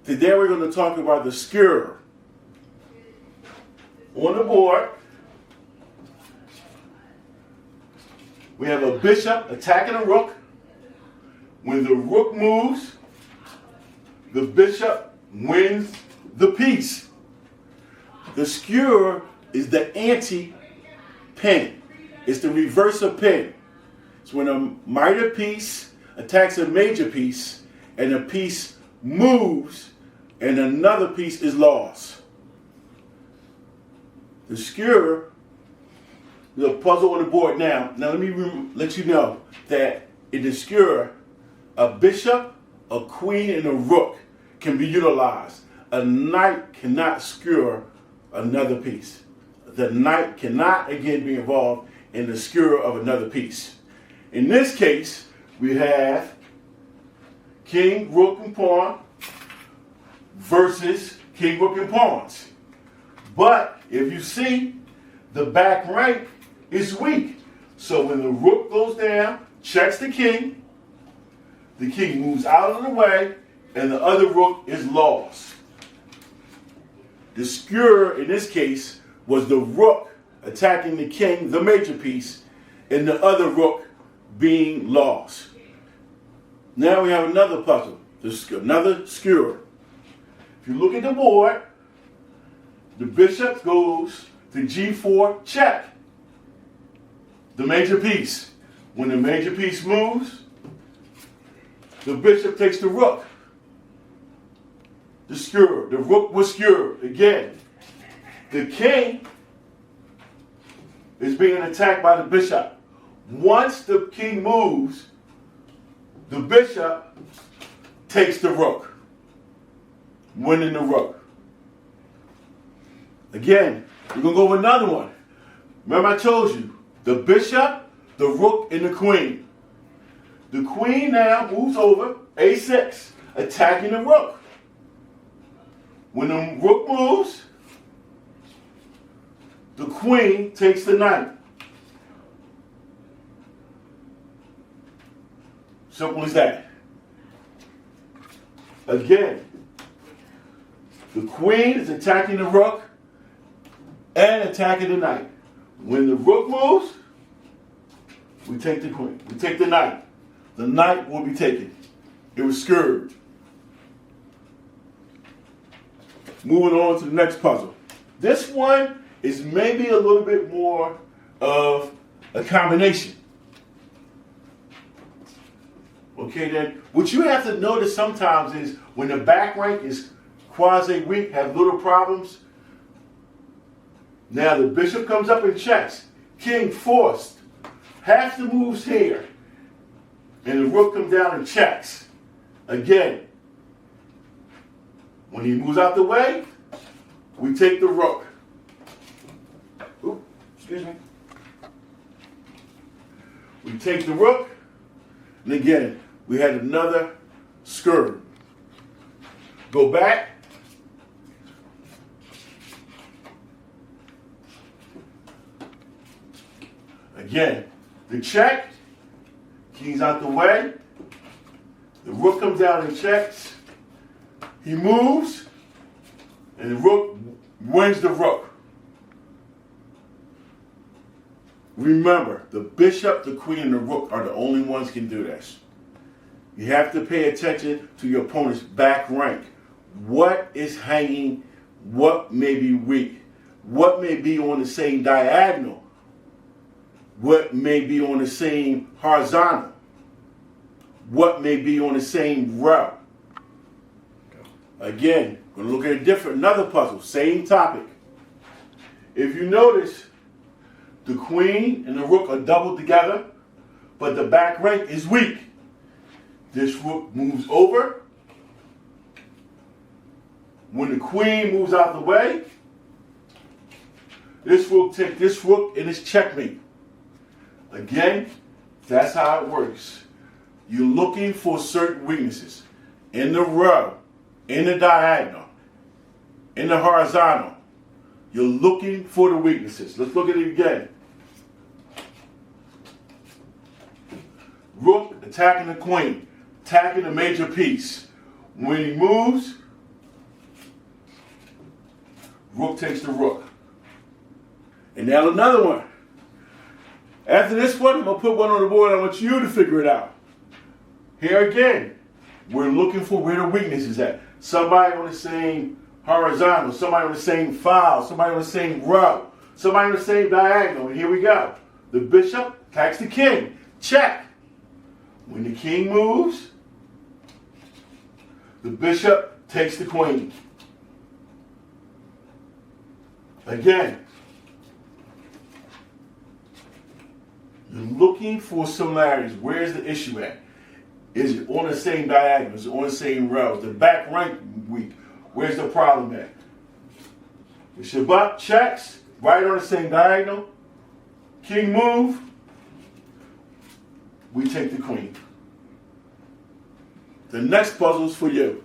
Today we're going to talk about the skewer. On the board, we have a bishop attacking a rook. When the rook moves, the bishop wins the piece. The skewer is the anti-pin. It's the reverse of pin. It's when a minor piece attacks a major piece and a piece moves and another piece is lost. The skewer, the puzzle on the board now. Now let me let you know that in the skewer, a bishop, a queen, and a rook can be utilized. A knight cannot skewer another piece. The knight cannot again be involved in the skewer of another piece. In this case, we have king, rook, and pawn versus king, rook, and pawns. But if you see, the back rank is weak. So when the rook goes down, checks the king moves out of the way, and the other rook is lost. The skewer in this case was the rook attacking the king, the major piece, and the other rook being lost. Now we have another puzzle, another skewer. If you look at the board, the bishop goes to g4 check, the major piece. When the major piece moves, the bishop takes the rook. The skewer, the rook was skewered again. The king is being attacked by the bishop. Once the king moves, the bishop takes the rook, winning the rook. Again, we're going to go with another one. Remember I told you, the bishop, the rook, and the queen. The queen now moves over, a6, attacking the rook. When the rook moves, the queen takes the knight. Simple as that. Again, the queen is attacking the rook and attacking the knight. When the rook moves, we take the queen. We take the knight. The knight will be taken. It was skewered. Moving on to the next puzzle. This one is maybe a little bit more of a combination. Okay, then what you have to notice sometimes is when the back rank is quasi-weak, have little problems. Now the bishop comes up and checks. King forced. Half the moves here. And the rook comes down and checks. Again. When he moves out the way, we take the rook. Ooh, excuse me. We take the rook. And again, we had another skewer. Go back. Again, the check. King's out the way. The rook comes down and checks. He moves. And the rook wins the rook. Remember, the bishop, the queen, and the rook are the only ones who can do this. You have to pay attention to your opponent's back rank. What is hanging? What may be weak? What may be on the same diagonal? What may be on the same horizontal? What may be on the same row? Again, we're going to look at another puzzle, same topic. If you notice, the queen and the rook are doubled together, but the back rank is weak. This rook moves over. When the queen moves out the way, this rook takes this rook and it's checkmate. Again, that's how it works. You're looking for certain weaknesses in the row, in the diagonal, in the horizontal. You're looking for the weaknesses. Let's look at it again. Rook attacking the queen, attacking the major piece. When he moves, Rook takes the rook. And now another one. After this one, I'm going to put one on the board. I want you to figure it out. Here again, we're looking for where the weakness is at. Somebody on the same horizontal, somebody on the same file, somebody on the same row, somebody on the same diagonal. And here we go. The bishop attacks the king. Check. When the king moves, the bishop takes the queen. Again, you're looking for similarities. Where's the issue at? Is it on the same diagonal? Is it on the same row? Is the back rank weak? Where's the problem at? The Shabbat checks, right on the same diagonal. King move. We take the queen. The next puzzle is for you.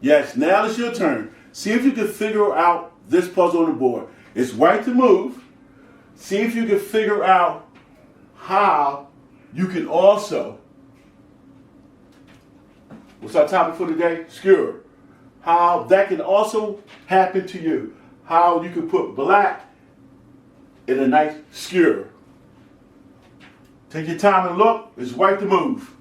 Yes, now it's your turn. See if you can figure out this puzzle on the board. It's white to move. See if you can figure out how you can also, what's our topic for today? Skewer. How that can also happen to you. How you can put black in a nice skewer. Take your time and look. It's white to move.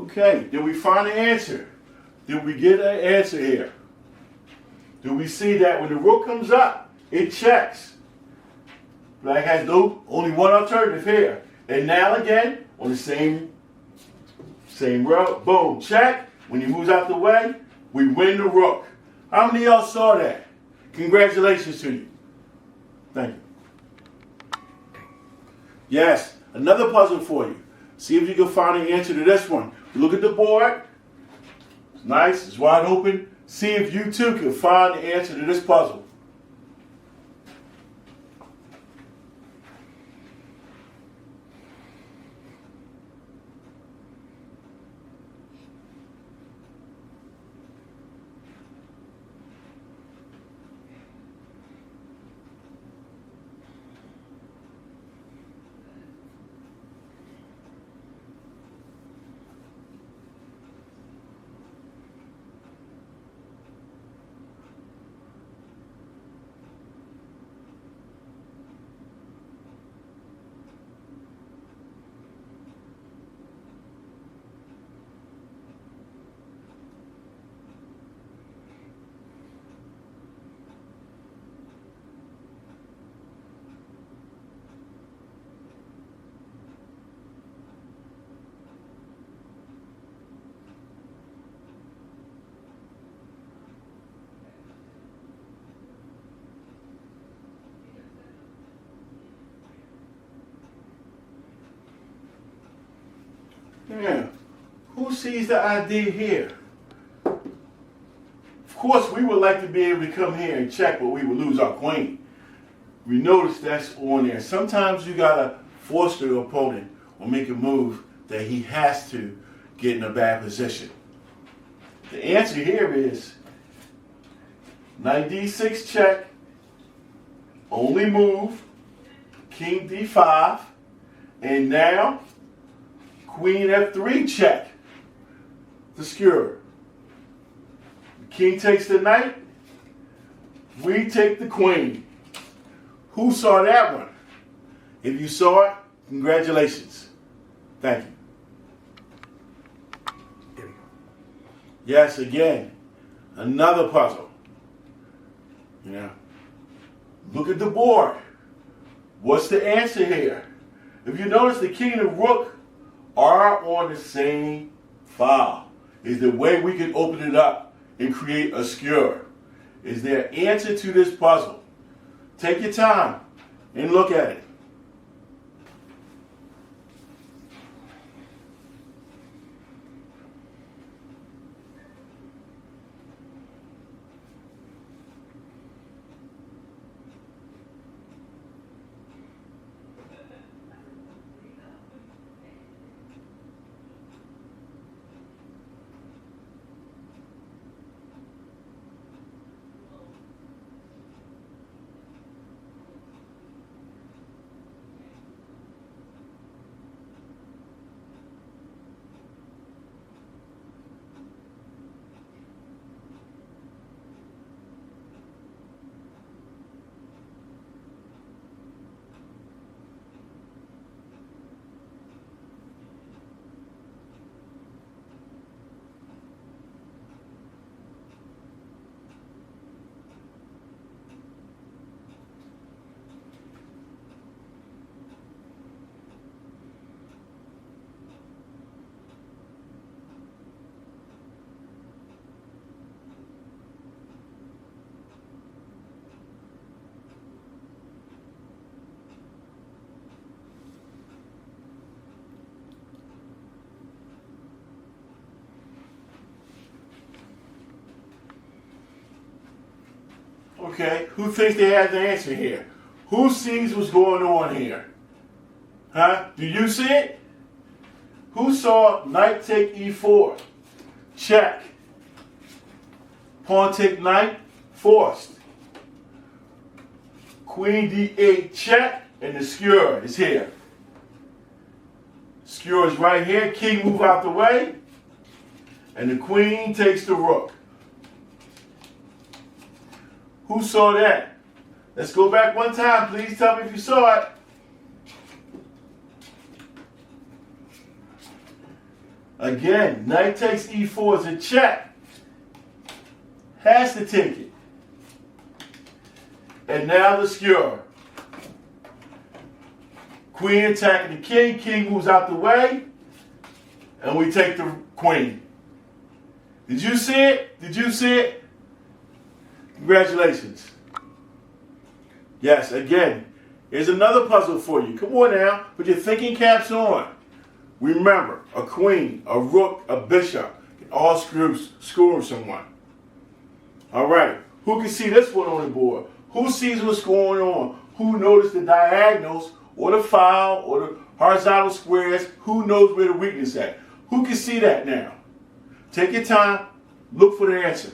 Okay, did we find an answer? Did we get an answer here? Do we see that when the rook comes up, it checks? Black has only one alternative here. And now again, on the same row, boom, check. When he moves out the way, we win the rook. How many of y'all saw that? Congratulations to you. Thank you. Yes, another puzzle for you. See if you can find the answer to this one. Look at the board. It's nice, it's wide open. See if you too can find the answer to this puzzle. Yeah. Who sees the idea here? Of course, we would like to be able to come here and check, but we would lose our queen. We notice that's on there. Sometimes you gotta force the opponent or make a move that he has to get in a bad position. The answer here is knight d6 check, only move, king d5, and now queen f3 check to skewer. The king takes the knight, we take the queen. Who saw that one? If you saw it, congratulations. Thank you. There we go. Yes, again, another puzzle. Yeah. Look at the board. What's the answer here? If you notice, the king and the rook are on the same file. Is the way we can open it up and create a skewer. is their answer to this puzzle. Take your time and look at it. Okay, who thinks they have the answer here? Who sees what's going on here? Huh? Do you see it? Who saw knight take e4? Check. Pawn take knight, forced. Queen d8, check, and the skewer is here. Skewer is right here. King move out the way, and the queen takes the rook. Who saw that? Let's go back one time. Please tell me if you saw it. Again, knight takes e4 is a check. Has to take it. And now the skewer. Queen attacking the king. King moves out the way. And we take the queen. Did you see it? Did you see it? Congratulations. Yes, again, here's another puzzle for you. Come on now, put your thinking caps on. Remember, a queen, a rook, a bishop can all screw someone. All right, who can see this one on the board? Who sees what's going on? Who noticed the diagonals or the file or the horizontal squares? Who knows where the weakness is at? Who can see that now? Take your time, look for the answer.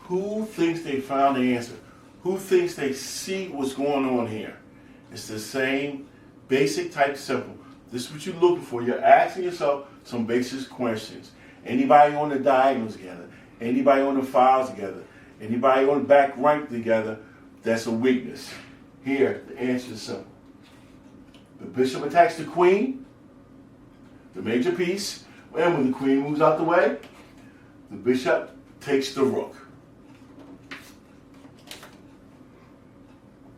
Who thinks they found the answer? Who thinks they see what's going on here? It's the same basic type simple. This is what you're looking for. You're asking yourself some basic questions. Anybody on the diagonals together? Anybody on the files together? Anybody on the back rank together? That's a weakness. Here, the answer is simple. The bishop attacks the queen, the major piece, and when the queen moves out the way, the bishop takes the rook.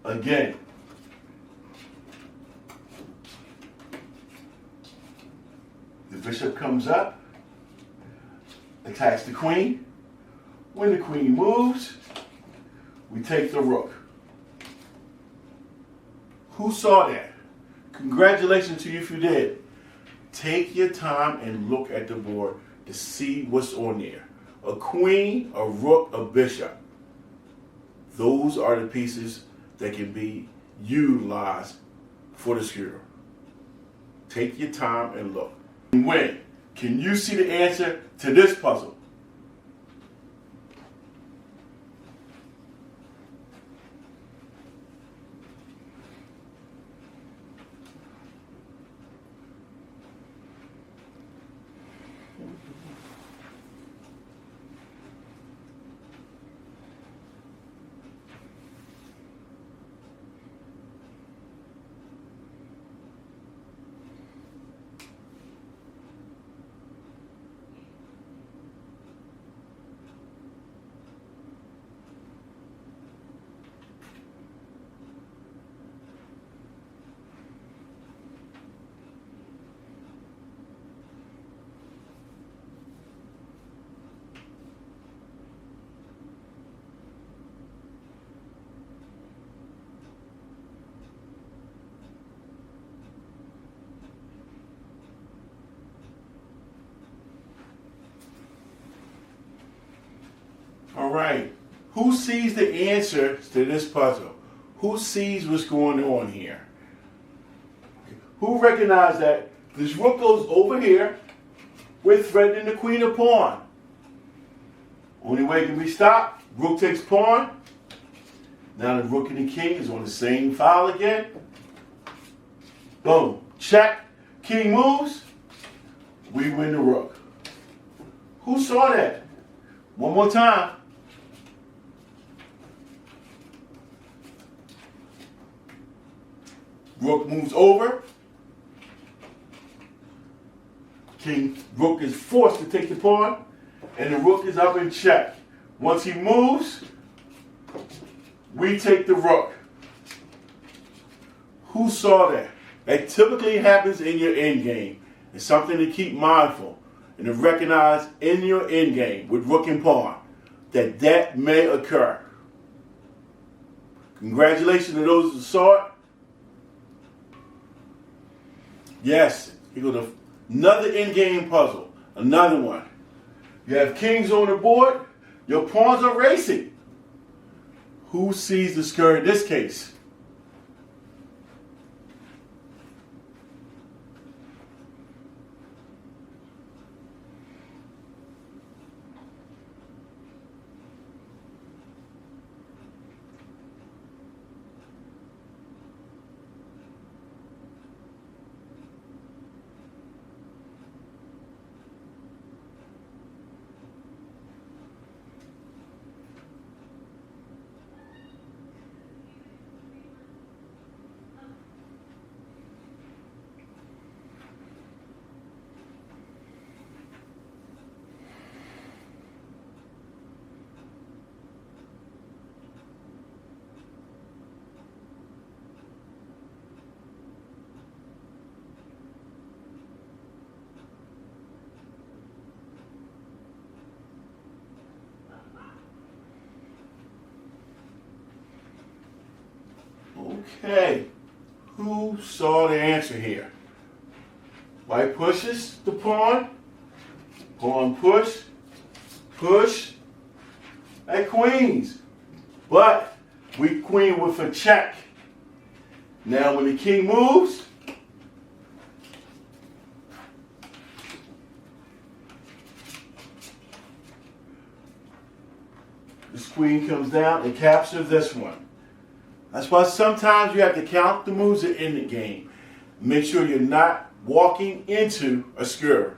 Again, the bishop comes up, attacks the queen. When the queen moves, we take the rook. Who saw that? Congratulations to you if you did. Take your time and look at the board to see what's on there. A queen, a rook, a bishop. Those are the pieces that can be utilized for the skewer. Take your time and look. When? Can you see the answer to this puzzle? All right. Who sees the answer to this puzzle? Who sees what's going on here? Who recognizes that this rook goes over here with threatening the queen or pawn? Only way it can be stopped, rook takes pawn. Now the rook and the king is on the same file again. Boom. Check. King moves. We win the rook. Who saw that? One more time. Rook moves over. Rook is forced to take the pawn, and the rook is up in check. Once he moves, we take the rook. Who saw that? That typically happens in your endgame. It's something to keep mindful and to recognize in your endgame with rook and pawn that may occur. Congratulations to those who saw it. Yes, here goes another endgame puzzle, another one. You have kings on the board, your pawns are racing. Who sees the skirt in this case? Okay, who saw the answer here? White pushes the pawn, pawn push, push, at queens. But we queen with a check. Now when the king moves, this queen comes down and captures this one. That's why sometimes you have to count the moves in the game. Make sure you're not walking into a skewer.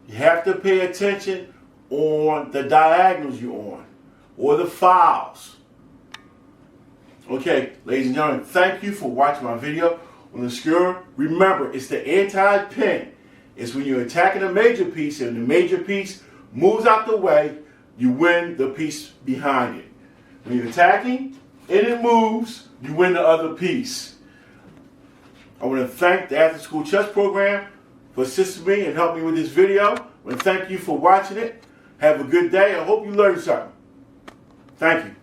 You have to pay attention on the diagonals you're on or the files. Okay, ladies and gentlemen, thank you for watching my video on the skewer. Remember, it's the anti-pin. It's when you're attacking a major piece and the major piece moves out the way, you win the piece behind it. When you're attacking, and it moves, you win the other piece. I want to thank the After School Chess Program for assisting me and helping me with this video. I want to thank you for watching it. Have a good day. I hope you learned something. Thank you.